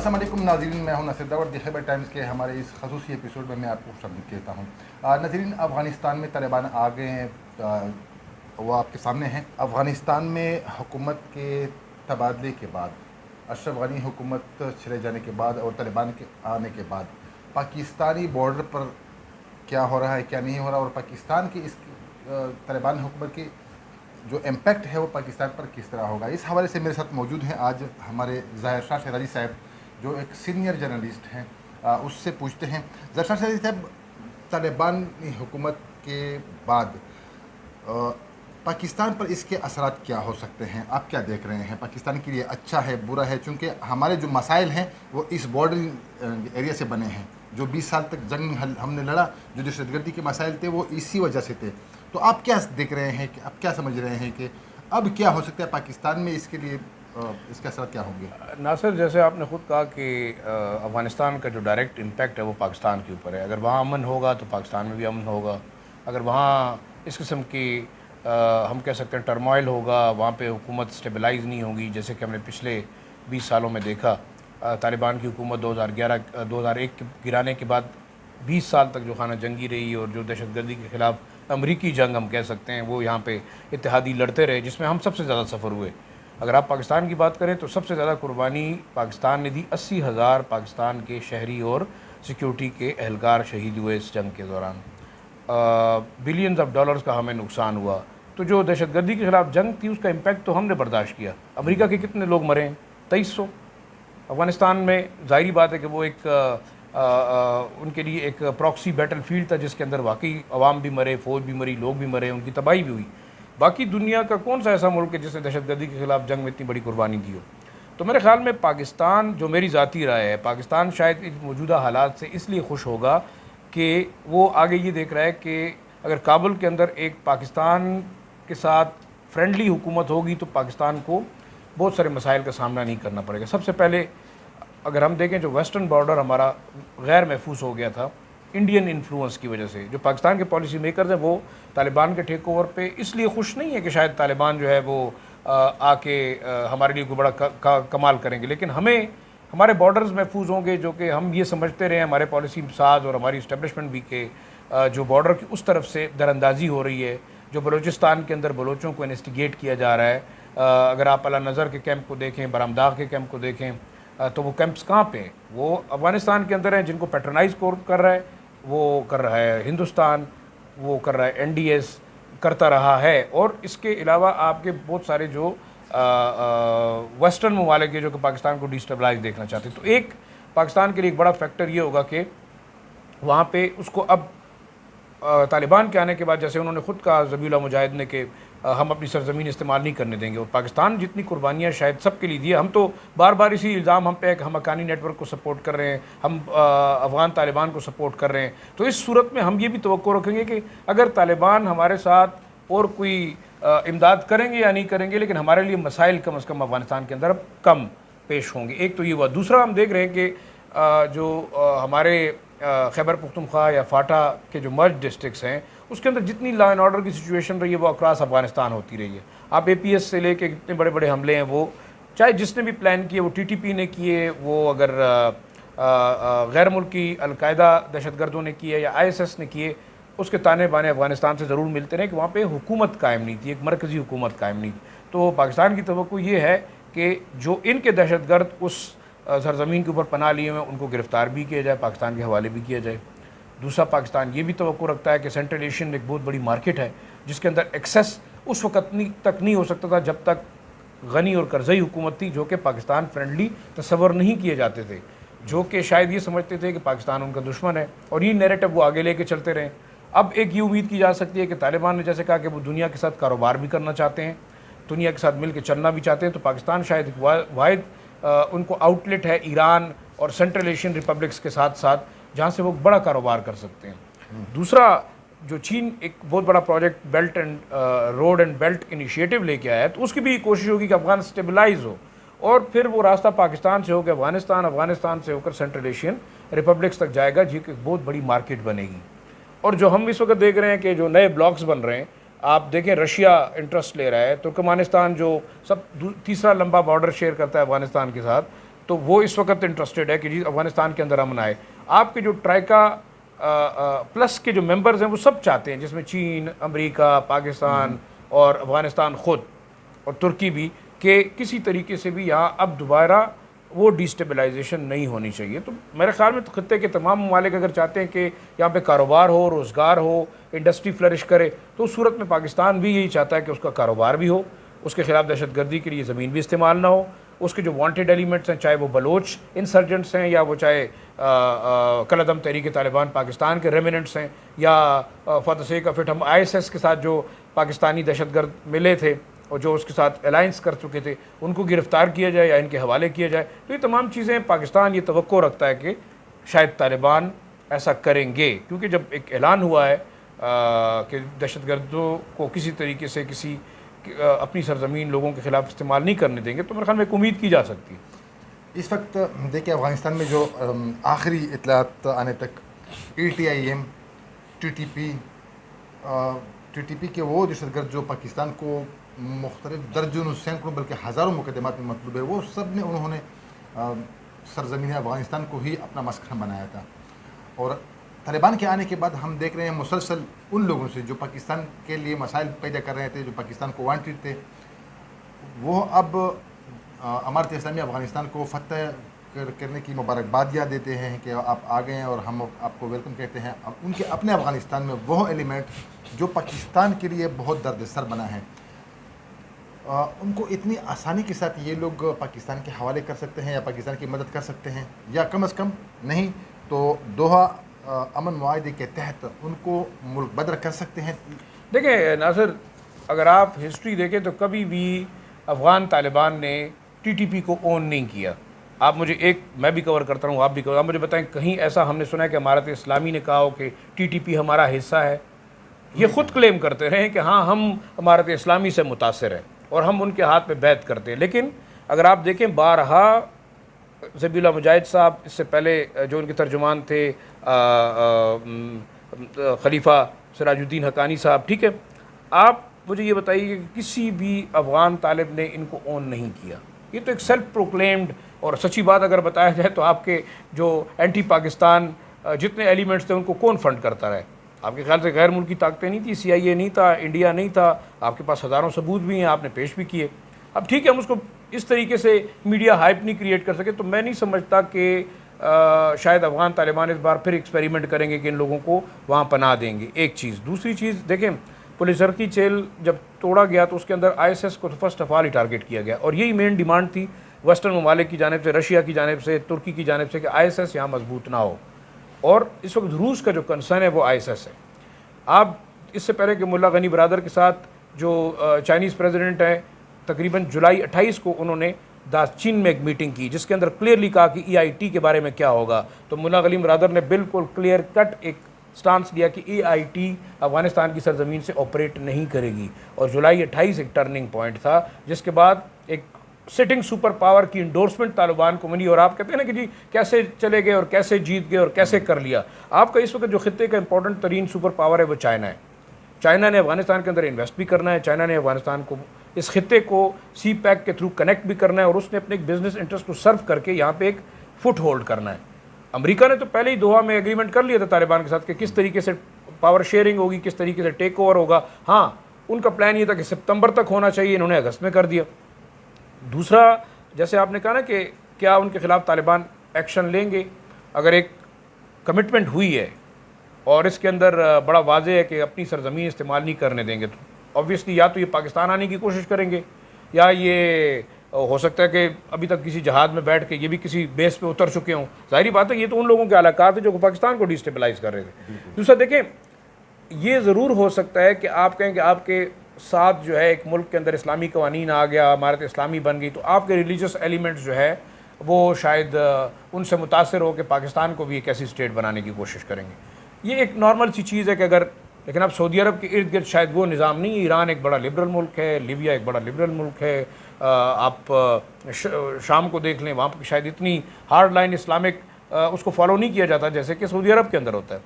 السلام علیکم ناظرین، میں ہوں نصیر داور۔ دی خیبر ٹائمز کے ہمارے اس خصوصی ایپیسوڈ میں آپ کو خوش کہتا ہوں۔ ناظرین، افغانستان میں طالبان آ گئے ہیں، وہ آپ کے سامنے ہیں۔ افغانستان میں حکومت کے تبادلے کے بعد، اشرف غنی حکومت چلے جانے کے بعد اور طالبان کے آنے کے بعد پاکستانی بارڈر پر کیا ہو رہا ہے، کیا نہیں ہو رہا، اور پاکستان کی اس طالبان حکومت کی جو امپیکٹ ہے وہ پاکستان پر کس طرح ہوگا، اس حوالے سے میرے ساتھ موجود ہیں آج ہمارے ظاہر شاہ شیرازی صاحب، جو ایک سینئر جرنلسٹ ہیں۔ اس سے پوچھتے ہیں، ظاہر شاہ شیرازی صاحب، طالبانی حکومت کے بعد پاکستان پر اس کے اثرات کیا ہو سکتے ہیں؟ آپ کیا دیکھ رہے ہیں؟ پاکستان کے لیے اچھا ہے، برا ہے؟ چونکہ ہمارے جو مسائل ہیں وہ اس بارڈر ایریا سے بنے ہیں۔ جو 20 سال تک جنگ ہم نے لڑا، جو دہشت گردی کے مسائل تھے وہ اسی وجہ سے تھے۔ تو آپ کیا دیکھ رہے ہیں، کہ آپ کیا سمجھ رہے ہیں کہ اب کیا ہو سکتا ہے پاکستان میں، اس کے لیے اس کے اثرات کیا ہوں گے؟ ناصر، جیسے آپ نے خود کہا کہ افغانستان کا جو ڈائریکٹ امپیکٹ ہے وہ پاکستان کے اوپر ہے۔ اگر وہاں امن ہوگا تو پاکستان میں بھی امن ہوگا۔ اگر وہاں اس قسم کی ہم کہہ سکتے ہیں ٹرموائل ہوگا، وہاں پہ حکومت سٹیبلائز نہیں ہوگی، جیسے کہ ہم نے پچھلے 20 سالوں میں دیکھا۔ طالبان کی حکومت 2001 گرانے کے بعد 20 سال تک جو خانہ جنگی رہی، اور جو دہشت گردی کے خلاف امریکی جنگ ہم کہہ سکتے ہیں، وہ یہاں پہ اتحادی لڑتے رہے، جس میں ہم سب سے زیادہ سفر ہوئے۔ اگر آپ پاکستان کی بات کریں تو سب سے زیادہ قربانی پاکستان نے دی۔ 80,000 پاکستان کے شہری اور سیکیورٹی کے اہلکار شہید ہوئے اس جنگ کے دوران۔ بلینز آف ڈالرز کا ہمیں نقصان ہوا۔ تو جو دہشت گردی کے خلاف جنگ تھی، اس کا امپیکٹ تو ہم نے برداشت کیا۔ امریکہ کے کتنے لوگ مرے ہیں؟ 2300۔ افغانستان میں ظاہری بات ہے کہ وہ ایک ان کے لیے ایک پراکسی بیٹل فیلڈ تھا، جس کے اندر واقعی عوام بھی مرے، فوج بھی مری، لوگ بھی مرے، ان کی تباہی بھی ہوئی۔ باقی دنیا کا کون سا ایسا ملک ہے جس نے دہشت گردی کے خلاف جنگ میں اتنی بڑی قربانی دی ہو؟ تو میرے خیال میں پاکستان، جو میری ذاتی رائے ہے، پاکستان شاید اس موجودہ حالات سے اس لیے خوش ہوگا کہ وہ آگے یہ دیکھ رہا ہے کہ اگر کابل کے اندر ایک پاکستان کے ساتھ فرینڈلی حکومت ہوگی تو پاکستان کو بہت سارے مسائل کا سامنا نہیں کرنا پڑے گا۔ سب سے پہلے اگر ہم دیکھیں، جو ویسٹرن بارڈر ہمارا غیر محفوظ ہو گیا تھا انڈین انفلوئنس کی وجہ سے، جو پاکستان کے پالیسی میکرز ہیں وہ طالبان کے ٹیک اوور پہ اس لیے خوش نہیں ہے کہ شاید طالبان جو ہے وہ آ کے ہمارے لیے کوئی بڑا کمال کریں گے، لیکن ہمارے بارڈرز محفوظ ہوں گے، جو کہ ہم یہ سمجھتے رہے ہیں، ہمارے پالیسی ساز اور ہماری اسٹیبلشمنٹ بھی، کہ جو بارڈر کی اس طرف سے در اندازی ہو رہی ہے، جو بلوچستان کے اندر بلوچوں کو انویسٹیگیٹ کیا جا رہا ہے۔ اگر آپ اعلیٰ نظر کے کیمپ کو دیکھیں، برامداغ کے کیمپ کو دیکھیں، تو وہ کیمپس کہاں پہ ہیں؟ وہ افغانستان کے اندر ہیں۔ جن کو پیٹرنائز کر رہا ہے وہ کر رہا ہے ہندوستان، وہ کر رہا ہے این ڈی ایس، کرتا رہا ہے۔ اور اس کے علاوہ آپ کے بہت سارے جو ویسٹرن ممالک ہیں جو کہ پاکستان کو ڈیسٹیبلائز دیکھنا چاہتے ہیں۔ تو ایک پاکستان کے لیے ایک بڑا فیکٹر یہ ہوگا کہ وہاں پہ اس کو اب طالبان کے آنے کے بعد، جیسے انہوں نے خود کہا ذبیح اللہ مجاہد نے، کہ ہم اپنی سرزمین استعمال نہیں کرنے دیں گے، اور پاکستان جتنی قربانیاں شاید سب کے لیے دی ہے، ہم تو بار بار اسی الزام ہم پہ ہے کہ ہم حقانی نیٹ ورک کو سپورٹ کر رہے ہیں، ہم افغان طالبان کو سپورٹ کر رہے ہیں۔ تو اس صورت میں ہم یہ بھی توقع رکھیں گے کہ اگر طالبان ہمارے ساتھ اور کوئی امداد کریں گے یا نہیں کریں گے، لیکن ہمارے لیے مسائل کم از کم افغانستان کے اندر اب کم پیش ہوں گے۔ ایک تو یہ ہوا۔ دوسرا، ہم دیکھ رہے ہیں کہ جو ہمارے خیبر پختونخوا یا فاٹا کے جو مرج ڈسٹرکٹس ہیں، اس کے اندر جتنی لا اینڈ آرڈر کی سچویشن رہی ہے وہ اکراس افغانستان ہوتی رہی ہے۔ آپ اے پی ایس سے لے کے کتنے بڑے بڑے حملے ہیں، وہ چاہے جس نے بھی پلان کیے، وہ ٹی ٹی پی نے کیے، وہ اگر غیر ملکی القاعدہ دہشت گردوں نے کیے یا آئی ایس ایس نے کیے، اس کے تانے بانے افغانستان سے ضرور ملتے رہے کہ وہاں پہ حکومت قائم نہیں تھی، ایک مرکزی حکومت قائم نہیں تھی۔ تو پاکستان کی توقع یہ ہے کہ جو ان کے دہشت گرد اس سرزمین کے اوپر پناہ لیے ہوئے ہیں، ان کو گرفتار بھی کیا جائے، پاکستان کے حوالے بھی کیا جائے۔ دوسرا، پاکستان یہ بھی توقع رکھتا ہے کہ سینٹرل ایشین میں ایک بہت بڑی مارکیٹ ہے، جس کے اندر ایکسیس اس وقت تک نہیں ہو سکتا تھا جب تک غنی اور کرزئی حکومت تھی، جو کہ پاکستان فرینڈلی تصور نہیں کیے جاتے تھے، جو کہ شاید یہ سمجھتے تھے کہ پاکستان ان کا دشمن ہے، اور یہ نیریٹو وہ آگے لے کے چلتے رہے۔ اب ایک یہ امید کی جا سکتی ہے کہ طالبان نے جیسے کہا کہ وہ دنیا کے ساتھ کاروبار بھی کرنا چاہتے ہیں، دنیا کے ساتھ مل کے چلنا بھی چاہتے ہیں، تو پاکستان شاید ایک واحد ان کو آؤٹ لیٹ ہے ایران اور سینٹرل ایشین ریپبلکس کے ساتھ ساتھ، جہاں سے وہ بڑا کاروبار کر سکتے ہیں۔ دوسرا، جو چین ایک بہت بڑا project belt and road and belt initiative لے کے آیا ہے، تو اس کی بھی کوشش ہوگی کہ افغان اسٹیبلائز ہو، اور پھر وہ راستہ پاکستان سے ہو کے افغانستان سے ہو کر سینٹرل ایشین ریپبلکس تک جائے گا، جو کہ بہت بڑی مارکیٹ بنے گی۔ اور جو ہم اس وقت دیکھ رہے ہیں کہ جو نئے بلاکس بن رہے ہیں، آپ دیکھیں رشیا انٹرسٹ لے رہا ہے، ترکمانستان جو تیسرا لمبا بارڈر شیئر کرتا ہے افغانستان کے ساتھ، تو وہ اس وقت انٹرسٹڈ ہے کہ جی افغانستان کے اندر امن آئے. آپ کے جو ٹرائکا پلس کے جو ممبرز ہیں وہ سب چاہتے ہیں، جس میں چین، امریکہ، پاکستان اور افغانستان خود اور ترکی بھی، کہ کسی طریقے سے بھی یہاں اب دوبارہ وہ ڈیسٹیبلائزیشن نہیں ہونی چاہیے. تو میرے خیال میں خطے کے تمام ممالک اگر چاہتے ہیں کہ یہاں پہ کاروبار ہو، روزگار ہو، انڈسٹری فلرش کرے، تو اس صورت میں پاکستان بھی یہی چاہتا ہے کہ اس کا کاروبار بھی ہو، اس کے خلاف دہشت گردی کے لیے زمین بھی استعمال نہ ہو، اس کے جو وانٹیڈ ایلیمنٹس ہیں، چاہے وہ بلوچ انسرجنٹس ہیں یا وہ چاہے کالعدم تحریک طالبان پاکستان کے ریمننٹس ہیں، یا for the sake of it ہم آئی ایس ایس کے ساتھ جو پاکستانی دہشت گرد ملے تھے اور جو اس کے ساتھ الائنس کر چکے تھے، ان کو گرفتار کیا جائے یا ان کے حوالے کیا جائے. تو یہ تمام چیزیں پاکستان یہ توقع رکھتا ہے کہ شاید طالبان ایسا کریں گے، کیونکہ جب ایک اعلان ہوا ہے کہ دہشت گردوں کو کسی طریقے سے کسی اپنی سرزمین لوگوں کے خلاف استعمال نہیں کرنے دیں گے، تو میرے خیال میں ایک امید کی جا سکتی ہے. اس وقت دیکھیں افغانستان میں جو آخری اطلاعات آنے تک ATIM، TTP کے وہ دہشت گرد جو پاکستان کو مختلف درجنوں، سینکڑوں بلکہ ہزاروں مقدمات میں مطلوب ہے، وہ سب نے انہوں نے سرزمین افغانستان کو ہی اپنا مسکن بنایا تھا. اور طالبان کے آنے کے بعد ہم دیکھ رہے ہیں مسلسل ان لوگوں سے جو پاکستان کے لیے مسائل پیدا کر رہے تھے، جو پاکستان کو وانٹیڈ تھے، وہ اب امارت اسلامی افغانستان کو فتح کرنے کی مبارکبادیاں دیتے ہیں کہ آپ آ گئے ہیں اور ہم آپ کو ویلکم کہتے ہیں. اب ان کے اپنے افغانستان میں وہ ایلیمنٹ جو پاکستان کے لیے بہت درد سر بنا ہے، ان کو اتنی آسانی کے ساتھ یہ لوگ پاکستان کے حوالے کر سکتے ہیں یا پاکستان کی مدد کر سکتے ہیں، یا کم از کم نہیں تو دوحہ امن معاہدے کے تحت ان کو ملک بدر کر سکتے ہیں. دیکھیں ناصر، اگر آپ ہسٹری دیکھیں تو کبھی بھی افغان طالبان نے TTP کو اون نہیں کیا. آپ مجھے میں بھی کور کرتا ہوں، آپ بھی آپ مجھے بتائیں کہیں ایسا ہم نے سنا ہے کہ امارت اسلامی نے کہا ہو کہ TTP ہمارا حصہ ہے؟ یہ خود کلیم کرتے رہے کہ ہاں ہم امارت اسلامی سے متاثر ہیں اور ہم ان کے ہاتھ پہ بیعت کرتے ہیں. لیکن اگر آپ دیکھیں بارہا ذبیح اللہ مجاہد صاحب، اس سے پہلے جو ان کے ترجمان تھے خلیفہ سراج الدین حقانی صاحب، ٹھیک ہے، آپ مجھے یہ بتائیے کہ کسی بھی افغان طالب نے ان کو اون نہیں کیا. یہ تو ایک سیلف پروکلیمڈ، اور سچی بات اگر بتایا جائے تو آپ کے جو اینٹی پاکستان جتنے ایلیمنٹس تھے ان کو کون فنڈ کرتا رہے؟ آپ کے خیال سے غیر ملکی طاقتیں نہیں تھی، CIA نہیں تھا، انڈیا نہیں تھا؟ آپ کے پاس ہزاروں ثبوت بھی ہیں، آپ نے پیش بھی کیے. اب ٹھیک ہے، ہم اس کو اس طریقے سے میڈیا ہائپ نہیں کریٹ کر سکے، تو میں نہیں سمجھتا کہ شاید افغان طالبان اس بار پھر ایکسپیریمنٹ کریں گے کہ ان لوگوں کو وہاں پناہ دیں گے. ایک چیز. دوسری چیز دیکھیں، پولیسرکی چیل جب توڑا گیا تو اس کے اندر ISS کو first of all he target کیا گیا، اور یہی مین ڈیمانڈ تھی ویسٹرن ممالک کی جانب سے، رشیا کی جانب سے، ترکی کی جانب سے، کہ ISS یہاں مضبوط نہ ہو. اور اس وقت روس کا جو کنسرن ہے وہ ISS ہے. آپ اس سے پہلے کہ ملا غنی برادر کے ساتھ جو چائنیز پریزیڈنٹ ہیں، تقریباً جولائی 28 کو انہوں نے چین میں ایک میٹنگ کی جس کے اندر کلیئرلی کہا کہ EIT کے بارے میں کیا ہوگا. تو ملا غنی برادر نے بالکل کلیئر کٹ ایک سٹانس لیا کہ EIT افغانستان کی سرزمین سے آپریٹ نہیں کرے گی. اور جولائی 28 ایک ٹرننگ پوائنٹ تھا، جس کے بعد ایک سٹنگ سپر پاور کی انڈورسمنٹ طالبان کو ملی. اور آپ کہتے ہیں نا کہ جی کیسے چلے گئے اور کیسے جیت گئے اور کیسے کر لیا. آپ کا اس وقت جو خطے کا امپورٹنٹ ترین سپر پاور ہے وہ چائنا ہے. چائنا نے افغانستان کے اندر انویسٹ بھی کرنا ہے، چائنا نے افغانستان کو اس خطے کو CPEC کے تھرو کنیکٹ بھی کرنا ہے، اور اس نے اپنے ایک بزنس انٹرسٹ کو سرو کر کے یہاں پہ ایک فٹ ہولڈ کرنا ہے. امریکہ نے تو پہلے ہی دوحہ میں ایگریمنٹ کر لیا تھا طالبان کے ساتھ کہ کس طریقے سے پاور شیئرنگ ہوگی، کس طریقے سے ٹیک اوور ہوگا. ہاں ان کا پلان یہ تھا کہ ستمبر تک ہونا چاہیے، انہوں نے اگست میں کر دیا. دوسرا، جیسے آپ نے کہا نا کہ کیا ان کے خلاف طالبان ایکشن لیں گے، اگر ایک کمٹمنٹ ہوئی ہے اور اس کے اندر بڑا واضح ہے کہ اپنی سرزمین استعمال نہیں کرنے دیں گے، تو آبویسلی یا تو یہ پاکستان آنے کی کوشش کریں گے، یا یہ ہو سکتا ہے کہ ابھی تک کسی جہاز میں بیٹھ کے یہ بھی کسی بیس پہ اتر چکے ہوں. ظاہری بات ہے یہ تو ان لوگوں کے علاقات ہیں جو پاکستان کو ڈیسٹیبلائز کر رہے تھے. دوسرا دیکھیں، یہ ضرور ہو سکتا ہے کہ آپ کہیں کہ آپ کے ساتھ جو ہے ایک ملک کے اندر اسلامی قوانین آ گیا، امارت اسلامی بن گئی، تو آپ کے ریلیجس ایلیمنٹس جو ہے وہ شاید ان سے متاثر ہو کہ پاکستان کو بھی ایک ایسی اسٹیٹ بنانے کی کوشش کریں گے. یہ ایک نارمل سی چیز ہے کہ اگر، لیکن اب سعودی عرب کے ارد گرد شاید وہ نظام نہیں ہے. ایران ایک بڑا لبرل ملک ہے، لیبیا ایک بڑا لبرل ملک ہے، آپ شام کو دیکھ لیں، وہاں پہ شاید اتنی ہارڈ لائن اسلامک اس کو فالو نہیں کیا جاتا جیسے کہ سعودی عرب کے اندر ہوتا ہے.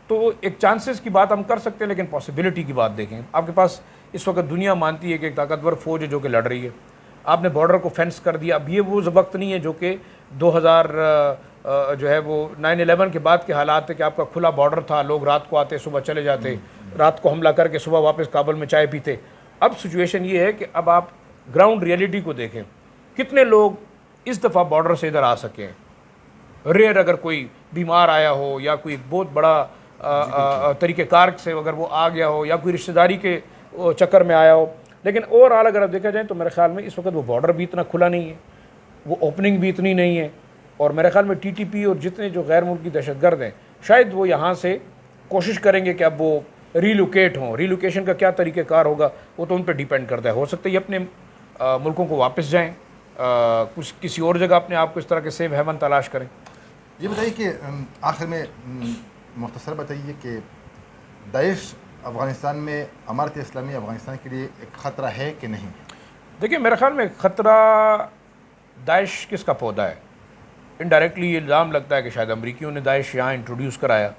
تو ایک چانسز کی بات ہم کر سکتے ہیں، لیکن پاسبلٹی کی بات دیکھیں. آپ کے پاس اس وقت دنیا مانتی ہے کہ ایک طاقتور فوج ہے جو کہ لڑ رہی ہے. آپ نے بارڈر کو فینس کر دیا. اب یہ وہ وقت نہیں ہے جو کہ 2000 جو ہے وہ 9/11 کے بعد کے حالات تھے کہ آپ کا کھلا بارڈر تھا, لوگ رات کو آتے صبح چلے جاتے, رات کو حملہ کر کے صبح واپس کابل میں چائے پیتے. اب سچویشن یہ ہے کہ اب آپ گراؤنڈ ریئلٹی کو دیکھیں, کتنے لوگ اس دفعہ بارڈر سے ادھر آ سکے ہیں. ریئر اگر کوئی بیمار آیا ہو یا کوئی بہت بڑا طریقہ کار سے اگر وہ آ گیا ہو یا کوئی رشتہ داری کے چکر میں آیا ہو. لیکن اوور آل اگر آپ دیکھا جائے تو میرے خیال میں اس وقت وہ بارڈر بھی اتنا کھلا نہیں ہے, وہ اوپننگ بھی اتنی نہیں ہے, اور میرے خیال میں ٹی ٹی پی اور جتنے جو غیر ملکی دہشت گرد ہیں شاید وہ یہاں سے کوشش کریں گے کہ اب وہ ریلوکیٹ ہوں. ریلوکیشن کا کیا طریقہ کار ہوگا وہ تو ان پہ ڈیپینڈ کرتا ہے. ہو سکتا ہے یہ اپنے ملکوں کو واپس جائیں, کچھ کسی اور جگہ اپنے آپ کو اس طرح کے سیف ہیون تلاش کریں. یہ بتائیے کہ آخر میں مختصر بتائیے کہ داعش افغانستان میں امارت اسلامی افغانستان کے لیے ایک خطرہ ہے کہ نہیں؟ دیکھیں میرے خیال میں خطرہ داعش کس کا پودا ہے. انڈائریکٹلی یہ الزام لگتا ہے کہ شاید امریکیوں نے داعش یہاں انٹروڈیوس کرایا,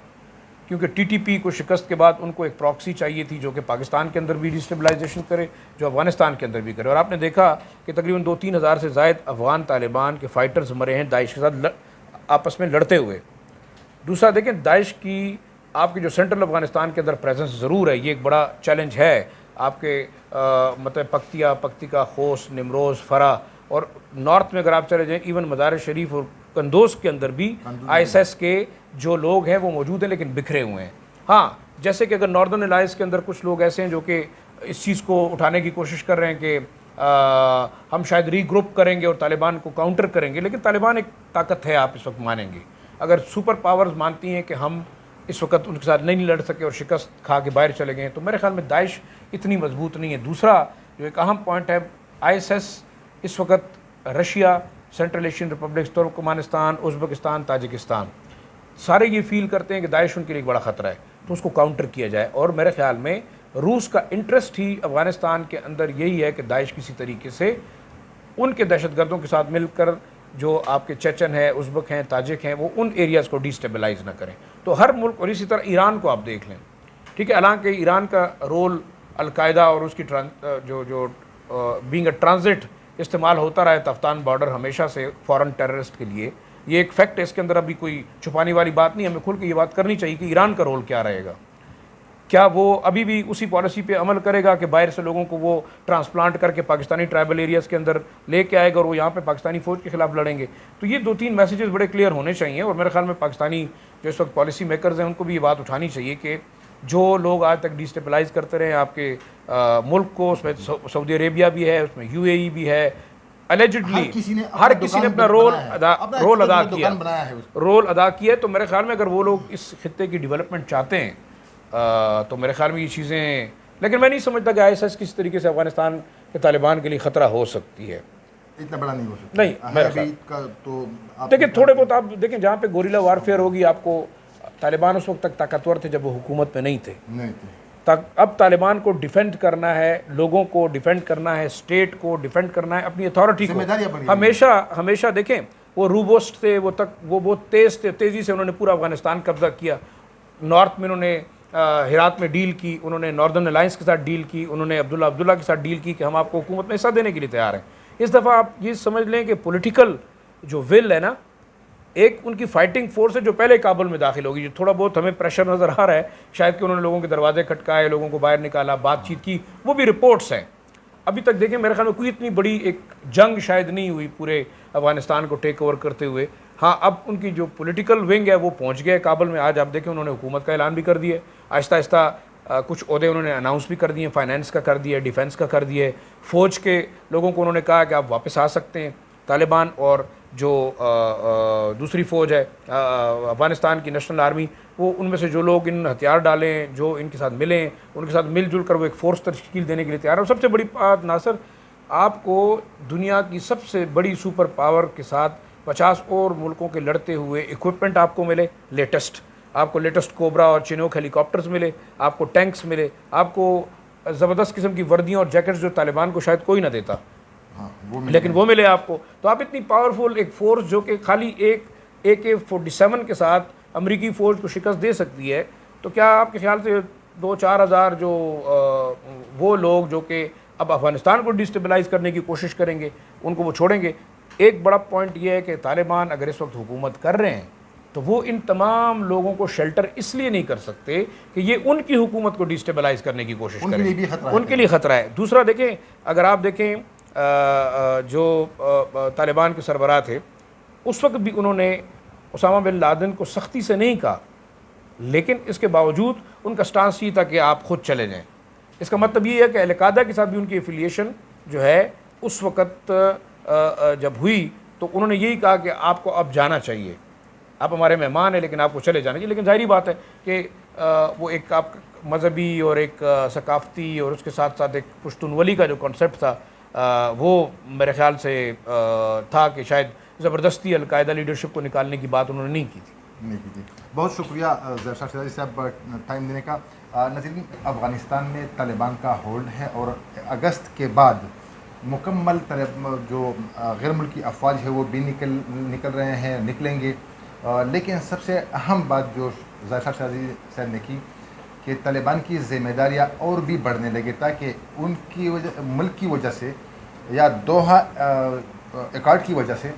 کیونکہ ٹی ٹی پی کو شکست کے بعد ان کو ایک پراکسی چاہیے تھی جو کہ پاکستان کے اندر بھی ڈیسٹیبلائزیشن کرے, جو افغانستان کے اندر بھی کرے. اور آپ نے دیکھا کہ تقریباً 2-3 ہزار سے زائد افغان طالبان کے فائٹرز مرے ہیں داعش کے ساتھ آپس میں لڑتے ہوئے. دوسرا دیکھیں داعش کی آپ کی جو سینٹرل افغانستان کے اندر پریزنس ضرور ہے, یہ ایک بڑا چیلنج ہے آپ کے مطلب پکتیکا, خوست, نمروز, فرا, اور نارتھ میں اگر آپ چلے جائیں ایون مزار شریف اور قندوز کے اندر بھی آئی ایس ایس کے جو لوگ ہیں وہ موجود ہیں لیکن بکھرے ہوئے ہیں. ہاں جیسے کہ اگر ناردرن الائنس کے اندر کچھ لوگ ایسے ہیں جو کہ اس چیز کو اٹھانے کی کوشش کر رہے ہیں کہ ہم شاید ری گروپ کریں گے اور طالبان کو کاؤنٹر کریں گے, لیکن طالبان ایک طاقت ہے, آپ اس وقت مانیں گے. اگر سپر پاورز مانتی ہیں کہ ہم اس وقت ان کے ساتھ نہیں لڑ سکے اور شکست کھا کے باہر چلے گئے, تو میرے خیال میں داعش اتنی مضبوط نہیں ہے. دوسرا جو ایک اہم پوائنٹ ہے, آئی ایس ایس اس وقت Russia, central Asian republics, Turkmenistan, Uzbekistan, Tajikistan سارے یہ فیل کرتے ہیں کہ داعش ان کے لیے ایک بڑا خطرہ ہے, تو اس کو کاؤنٹر کیا جائے. اور میرے خیال میں روس کا انٹرسٹ ہی افغانستان کے اندر یہی ہے کہ داعش کسی طریقے سے ان کے دہشت گردوں کے ساتھ مل کر جو آپ کے چیچن ہیں, ازبک ہیں, تاجک ہیں, وہ ان ایریاز کو ڈیسٹیبلائز نہ کریں. تو ہر ملک, اور اسی طرح ایران کو آپ دیکھ لیں, ٹھیک ہے, حالانکہ ایران کا رول القاعدہ اور اس کی جو بینگ اے ٹرانزٹ استعمال ہوتا رہا ہے تفتان بارڈر ہمیشہ سے فورن ٹیررسٹ کے لیے, یہ ایک فیکٹ ہے, اس کے اندر ابھی کوئی چھپانے والی بات نہیں. ہمیں کھل کے یہ بات کرنی چاہیے کہ ایران کا رول کیا رہے گا. کیا وہ ابھی بھی اسی پالیسی پہ عمل کرے گا کہ باہر سے لوگوں کو وہ ٹرانسپلانٹ کر کے پاکستانی ٹرائبل ایریاز کے اندر لے کے آئے گا اور وہ یہاں پہ پاکستانی فوج کے خلاف لڑیں گے؟ تو یہ 2-3 میسیجز بڑے کلیئر ہونے چاہیے, اور میرے خیال میں پاکستانی جو اس وقت پالیسی میکرز ہیں ان کو بھی یہ بات اٹھانی چاہیے کہ جو لوگ آج تک ڈیسٹیبلائز کرتے رہے آپ کے ملک کو, اس میں سعودی عربیہ بھی ہے, اس میں یو اے ای بھی ہے, اللیجڈلی ہر کسی نے اپنا رول ادا کیا ہے. تو میرے خیال میں اگر وہ لوگ اس خطے کی ڈیولپمنٹ چاہتے ہیں تو میرے خیال میں یہ چیزیں, لیکن میں نہیں سمجھتا کہ آئی ایس ایس کس طریقے سے افغانستان کے طالبان کے لیے خطرہ ہو سکتی ہے. اتنا بڑا نہیں ہو سکتا. نہیں میرا خیال دیکھیں تھوڑے بہت آپ دیکھیں جہاں پہ گوریلا وارفیئر ہوگی, آپ کو طالبان اس وقت تک طاقتور تھے جب وہ حکومت میں نہیں تھے. اب طالبان کو ڈیفینڈ کرنا ہے, لوگوں کو ڈیفینڈ کرنا ہے, اسٹیٹ کو ڈیفینڈ کرنا ہے, اپنی اتھارٹی کو. ہمیشہ دیکھیں وہ روبوسٹ تھے, وہ بہت تیز تھے, تیزی سے انہوں نے پورا افغانستان قبضہ کیا. نارتھ میں انہوں نے ہرات میں ڈیل کی, انہوں نے ناردرن الائنس کے ساتھ ڈیل کی, انہوں نے عبداللہ کے ساتھ ڈیل کی کہ ہم آپ کو حکومت میں حصہ دینے کے لیے تیار ہیں. اس دفعہ آپ یہ سمجھ لیں کہ پولیٹیکل جو ول ہے نا, ایک ان کی فائٹنگ فورس ہے جو پہلے کابل میں داخل ہوگی, جو تھوڑا بہت ہمیں پریشر نظر آ رہا ہے شاید کہ انہوں نے لوگوں کے دروازے کھٹکائے, لوگوں کو باہر نکالا, بات چیت کی, وہ بھی رپورٹس ہیں. ابھی تک دیکھیں میرے خیال میں کوئی اتنی بڑی ایک جنگ شاید نہیں ہوئی پورے افغانستان کو ٹیک اوور کرتے ہوئے. ہاں اب ان کی جو پولیٹیکل ونگ ہے وہ پہنچ گیا ہے کابل میں. آج آپ دیکھیں انہوں نے حکومت کا اعلان بھی کر دیا ہے, آہستہ آہستہ کچھ عہدے انہوں نے اناؤنس بھی کر دیے ہیں, فائنینس کا کر دیا ہے, ڈیفینس کا کر دیا ہے, فوج کے لوگوں کو انہوں نے کہا کہ آپ واپس آ سکتے ہیں. طالبان اور جو دوسری فوج ہے افغانستان کی نیشنل آرمی, وہ ان میں سے جو لوگ ان ہتھیار ڈالیں, جو ان کے ساتھ ملیں, ان کے ساتھ مل جل کر وہ ایک فورس تشکیل دینے کے لیے تیار ہے. اور سب سے بڑی بات ناصر, آپ کو دنیا کی سب سے بڑی سپر پاور کے ساتھ 50 اور ملکوں کے لڑتے ہوئے ایکوپمنٹ آپ کو ملے لیٹسٹ, آپ کو لیٹسٹ کوبرا اور چینوک ہیلی کاپٹرز ملے, آپ کو ٹینکس ملے, آپ کو زبردست قسم کی وردیاں اور جیکٹس جو طالبان کو شاید کوئی نہ دیتا, لیکن وہ ملے آپ کو. تو آپ اتنی پاورفل ایک فورس جو کہ خالی ایک AK-47 کے ساتھ امریکی فوج کو شکست دے سکتی ہے, تو کیا آپ کے خیال سے 2-4 ہزار جو وہ لوگ جو کہ اب افغانستان کو ڈیسٹیبلائز کرنے کی کوشش کریں گے, ان کو وہ چھوڑیں گے؟ ایک بڑا پوائنٹ یہ ہے کہ طالبان اگر اس وقت حکومت کر رہے ہیں تو وہ ان تمام لوگوں کو شیلٹر اس لیے نہیں کر سکتے کہ یہ ان کی حکومت کو ڈیسٹیبلائز کرنے کی کوشش ان کے کریں، لیے بھی خطرہ ہے، ان کے لیے خطرہ ہے۔ دوسرا دیکھیں، اگر آپ دیکھیں جو طالبان کے سربراہ تھے اس وقت بھی انہوں نے اسامہ بن لادن کو سختی سے نہیں کہا، لیکن اس کے باوجود ان کا سٹانس یہ تھا کہ آپ خود چلے جائیں۔ اس کا مطلب یہ ہے کہ القاعدہ کے ساتھ بھی ان کی ایفیلیشن جو ہے اس وقت جب ہوئی تو انہوں نے یہی کہا کہ آپ کو اب جانا چاہیے، آپ ہمارے مہمان ہیں لیکن آپ کو چلے جانا چاہیے۔ لیکن ظاہری بات ہے کہ وہ ایک آپ مذہبی اور ایک ثقافتی اور اس کے ساتھ ساتھ ایک پشتون ولی کا جو کانسیپٹ تھا وہ میرے خیال سے تھا کہ شاید زبردستی القاعدہ لیڈرشپ کو نکالنے کی بات انہوں نے نہیں کی تھی۔ نہیں کی تھی۔ بہت شکریہ ظاہر شاہ صاحب ٹائم دینے کا۔ ناظرین، افغانستان میں طالبان کا ہولڈ ہے اور اگست کے بعد مکمل جو غیر ملکی افواج ہے وہ بھی نکل رہے ہیں، نکلیں گے، لیکن سب سے اہم بات جو ظاہر شاہ صاحب نے کی کہ طالبان کی ذمہ داریاں اور بھی بڑھنے لگے تاکہ ان کی ملک کی وجہ سے یا دوحہ ایکارڈ کی وجہ سے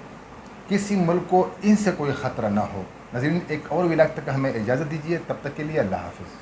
کسی ملک کو ان سے کوئی خطرہ نہ ہو۔ ناظرین، ایک اور ولاگ تک ہمیں اجازت دیجیے، تب تک کے لیے اللہ حافظ۔